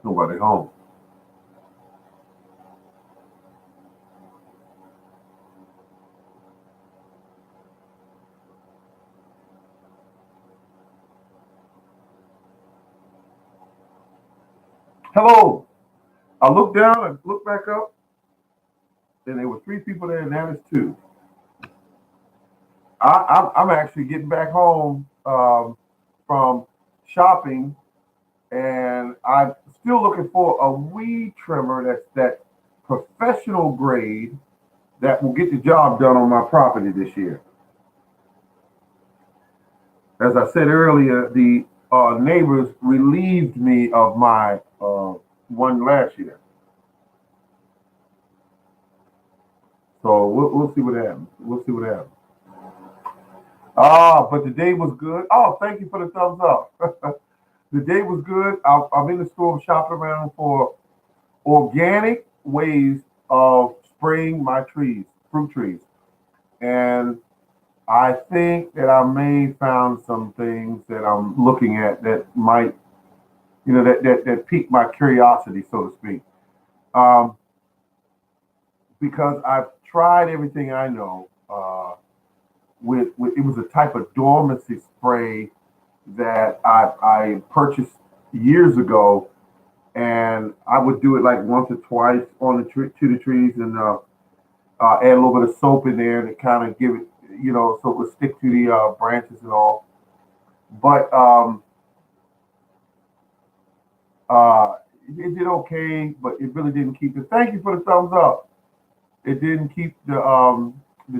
Nobody home. Hello. I looked down and looked back up, and there were three people there, and now there's two. I'm actually getting back home from shopping, and I'm still looking for a weed trimmer that's that professional grade that will get the job done on my property this year. As I said earlier, the neighbors relieved me of my one last year. So we'll see what happens. We'll see what happens. But the day was good. Oh, thank you for the thumbs up. The day was good. I'm in the store shopping around for organic ways of spraying my trees, fruit trees. And I think that I may found some things that I'm looking at that might, that pique my curiosity, so to speak. Um, because I've tried everything I know. It was a type of dormancy spray that I purchased years ago, and I would do it like once or twice on the tree to the trees, and add a little bit of soap in there to kind of give it, so it would stick to the branches and all. But it did okay, but it really didn't keep it. Thank you for the thumbs up. It didn't keep the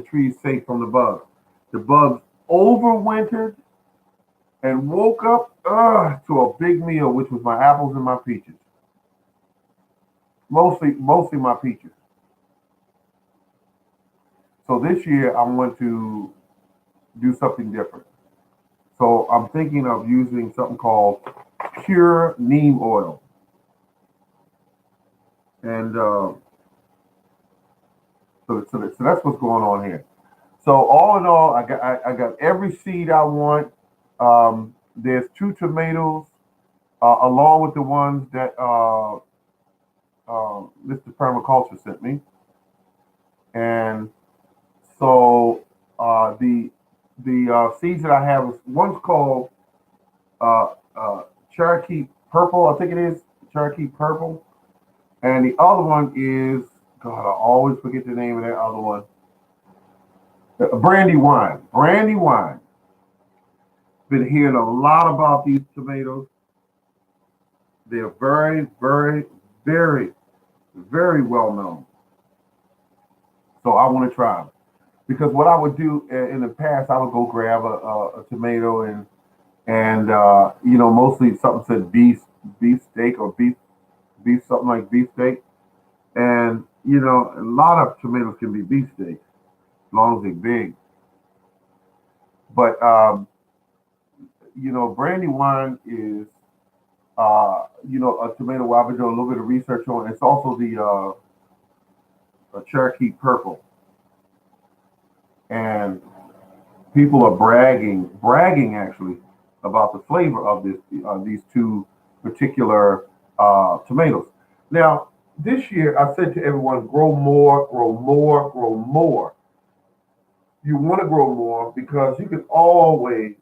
trees safe from the bugs. The bugs overwintered and woke up to a big meal, which was my apples and my peaches. Mostly my peaches. So this year I want to do something different. So I'm thinking of using something called pure neem oil, and so that's what's going on here. So all in all, I got every seed I want. There's two tomatoes along with the ones that Mr. Permaculture sent me, and so the seeds that I have is one's called uh, Cherokee Purple, I think it is Cherokee Purple, and the other one is God. I always forget the name of that other one. Brandy wine. Brandy wine. Been hearing a lot about these tomatoes. They're very, very, very, very well known. So I want to try them. Because what I would do in the past, I would go grab a tomato and mostly something said beef steak or beef something like beef steak, and a lot of tomatoes can be beef steak as long as they're big. But brandy wine is a tomato where I've been doing a little bit of research on. It's also the Cherokee Purple, and people are bragging actually about the flavor of these two particular tomatoes. Now, this year I said to everyone, grow more, grow more, grow more. You want to grow more because you can always,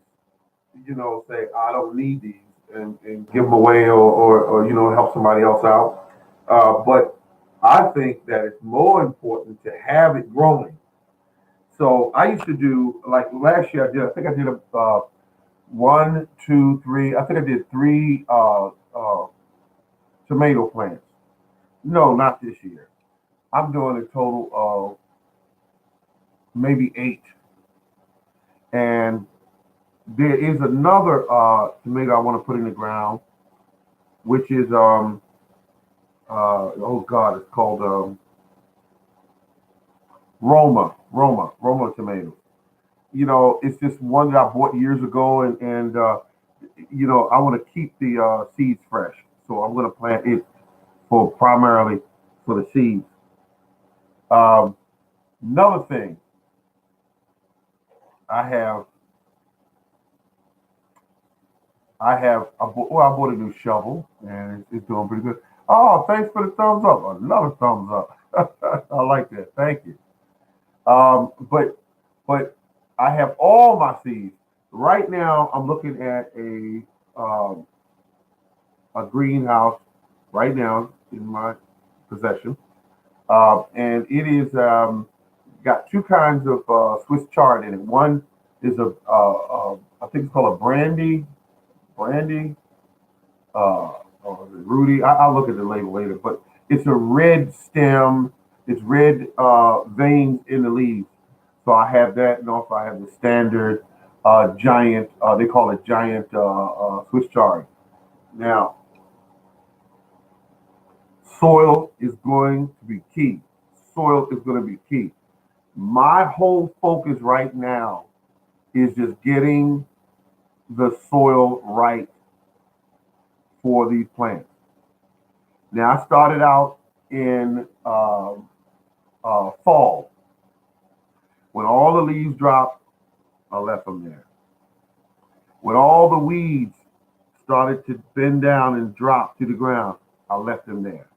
say I don't need these and give them away or help somebody else out. But I think that it's more important to have it growing. So I used to do like last year. I think I did a one, two, three. I think I did three tomato plants. No, not this year. I'm doing a total of maybe eight. And there is another tomato I want to put in the ground, which is oh God, it's called Roma tomato. It's just one that I bought years ago, and I want to keep the seeds fresh, so I'm going to plant it for primarily for the seeds. Um, Another thing, I have I bought a new shovel and it's doing pretty good. Oh, thanks for the thumbs up. Another thumbs up. I like that. Thank you. But I have all my seeds. Right now, I'm looking at a greenhouse right now in my possession, and it is got two kinds of Swiss chard in it. One is I think it's called a brandy, or is it Rudy? I'll look at the label later, but it's a red stem. It's red veins in the leaves. So I have that, and also I have the standard giant. They call it giant Swiss chard. Now, soil is going to be key. Soil is going to be key. My whole focus right now is just getting the soil right for these plants. Now, I started out in fall. When all the leaves dropped, I left them there. When all the weeds started to bend down and drop to the ground, I left them there.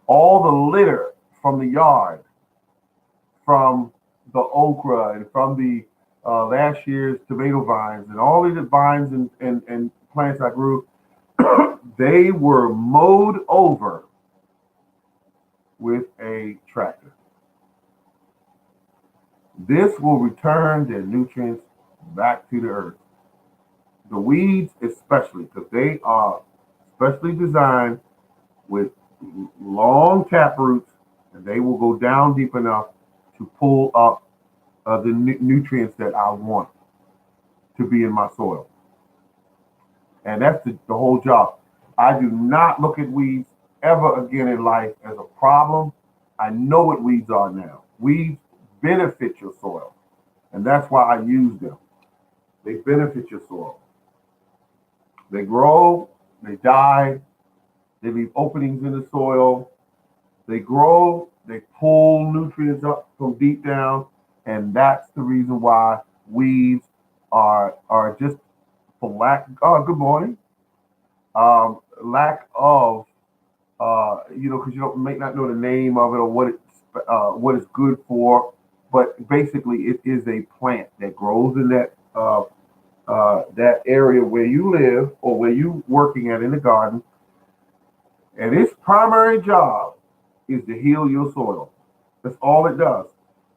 All the litter from the yard, from the okra and from the last year's tomato vines and all of the vines and plants I grew, they were mowed over with a tractor. This will return their nutrients back to the earth. The weeds, especially, because they are specially designed with long tap roots, and they will go down deep enough to pull up the nutrients that I want to be in my soil. And that's the whole job. I do not look at weeds ever again in life as a problem. I know what weeds are now. Weeds benefit your soil, and that's why I use them. They benefit your soil. They grow, they die, they leave openings in the soil, they grow, they pull nutrients up from deep down, and that's the reason why weeds are just for good morning, lack of because you don't may not know the name of it or what it's good for, but basically it is a plant that grows in that area where you live or where you working at in the garden, and its primary job is to heal your soil. That's all it does.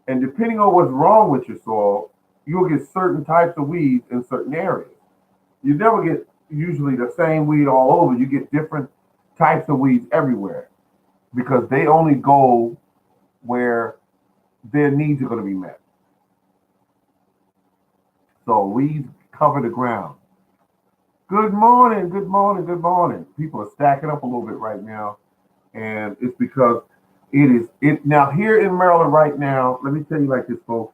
And depending on what's wrong with your soil, you'll get certain types of weeds in certain areas. You never get usually the same weed all over. You get different types of weeds everywhere because they only go where their needs are going to be met. So weeds cover the ground. Good morning, good morning, good morning. People are stacking up a little bit right now, and it's because it now here in Maryland right now. Let me tell you like this, folks.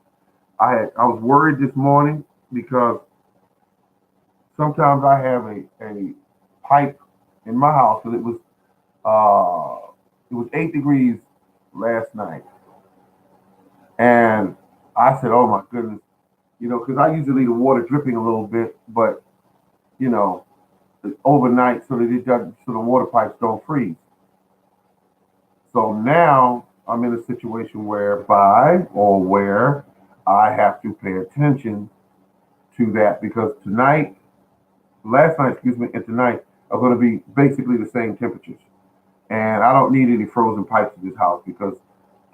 I was worried this morning because sometimes I have a pipe in my house, and it was 8 degrees last night, and I said, "Oh my goodness," because I usually leave the water dripping a little bit, but you know, overnight so that it doesn't, so the water pipes don't freeze. So now I'm in a situation where I have to pay attention to that because last night, excuse me, and tonight are going to be basically the same temperatures. And I don't need any frozen pipes in this house because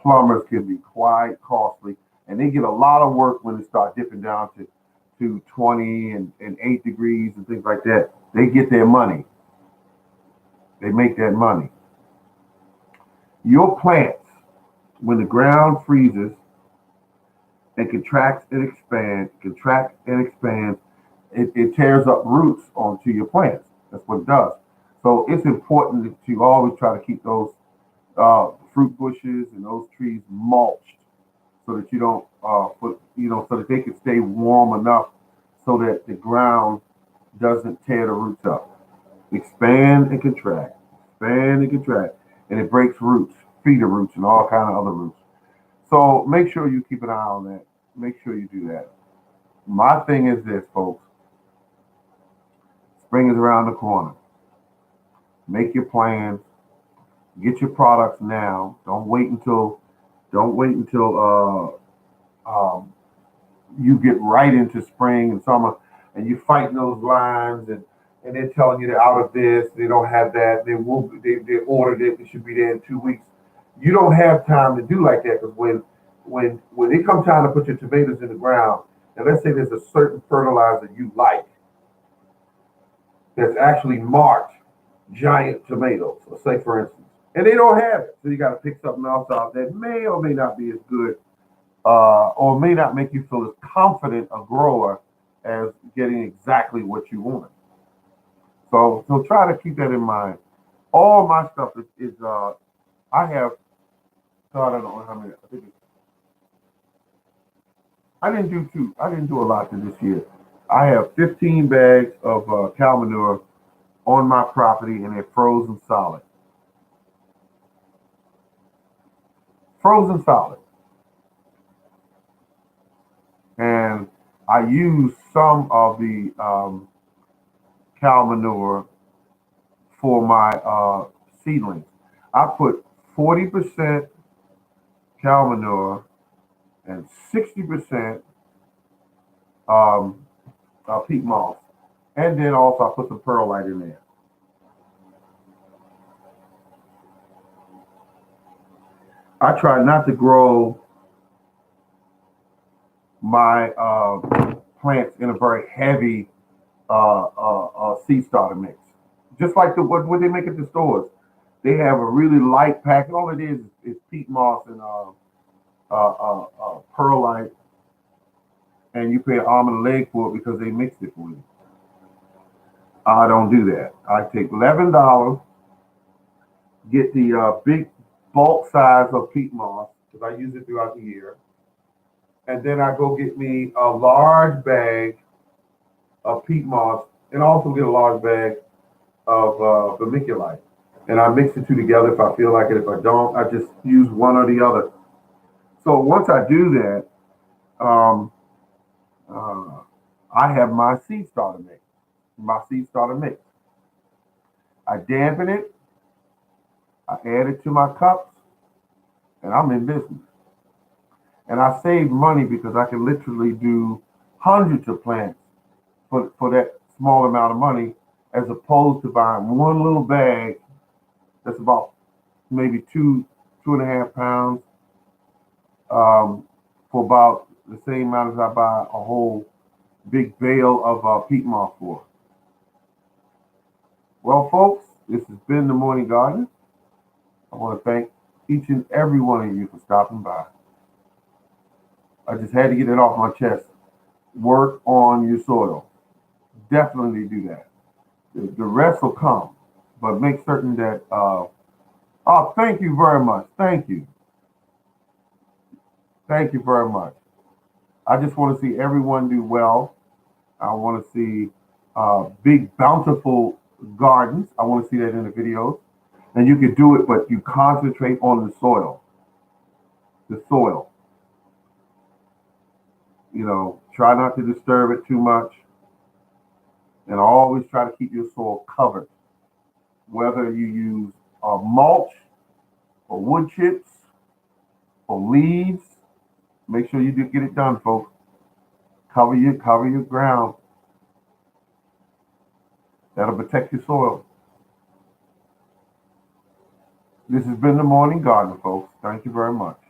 plumbers can be quite costly and they get a lot of work when they start dipping down to 20 and 8 degrees and things like that. They get their money. They make that money. Your plants, when the ground freezes and contracts and expands, it tears up roots onto your plants. That's what it does. So it's important that you always try to keep those fruit bushes and those trees mulched so that you don't so that they can stay warm enough so that the ground doesn't tear the roots up. Expand and contract, and it breaks roots, feeder roots, and all kind of other roots. So make sure you keep an eye on that. Make sure you do that. My thing is this, folks. Spring is around the corner. Make your plans. Get your products now. Don't wait until you get right into spring and summer, and you fighting those lines, and they're telling you they're out of this, they don't have that, they ordered it, it should be there in 2 weeks. You don't have time to do like that because when it comes time to put your tomatoes in the ground, and let's say there's a certain fertilizer you like that's actually marked giant tomatoes, let's say for instance, and they don't have it, so you got to pick something else out that may or may not be as good, or may not make you feel as confident a grower as getting exactly what you want. So try to keep that in mind. All my stuff is I have, God, I don't know how many. I didn't do a lot to this year. I have 15 bags of cow manure on my property, and they're frozen solid. Frozen solid. And I use some of the cow manure for my seedlings. I put 40% cow manure and 60% peat moss, and then also I put some perlite in there. I try not to grow my plants in a very heavy seed starter mix. Just like what they make at the stores. They have a really light pack. All it is peat moss and perlite, and you pay an arm and a leg for it because they mixed it for you. I don't do that. I take $11, get the big bulk size of peat moss because I use it throughout the year, and then I go get me a large bag of peat moss and also get a large bag of vermiculite. And I mix the two together if I feel like it. If I don't, I just use one or the other. So once I do that, I have my seed starter mix. My seed starter mix. I dampen it. I add it to my cups, and I'm in business. And I save money because I can literally do hundreds of plants for that small amount of money, as opposed to buying one little bag that's about maybe 2.5 pounds, for about the same amount as I buy a whole big bale of peat moss for. Well, folks, this has been the Morning Garden. I want to thank each and every one of you for stopping by. I just had to get it off my chest. Work on your soil. Definitely do that. The rest will come, but make certain that. Oh, thank you very much. Thank you. Thank you very much. I just want to see everyone do well. I want to see big, bountiful gardens. I want to see that in the videos. And you can do it, but you concentrate on the soil. The soil. Try not to disturb it too much. And always try to keep your soil covered. Whether you use mulch or wood chips or leaves, make sure you do get it done, folks. Cover your ground. That'll protect your soil. This has been the Morning Garden, folks. Thank you very much.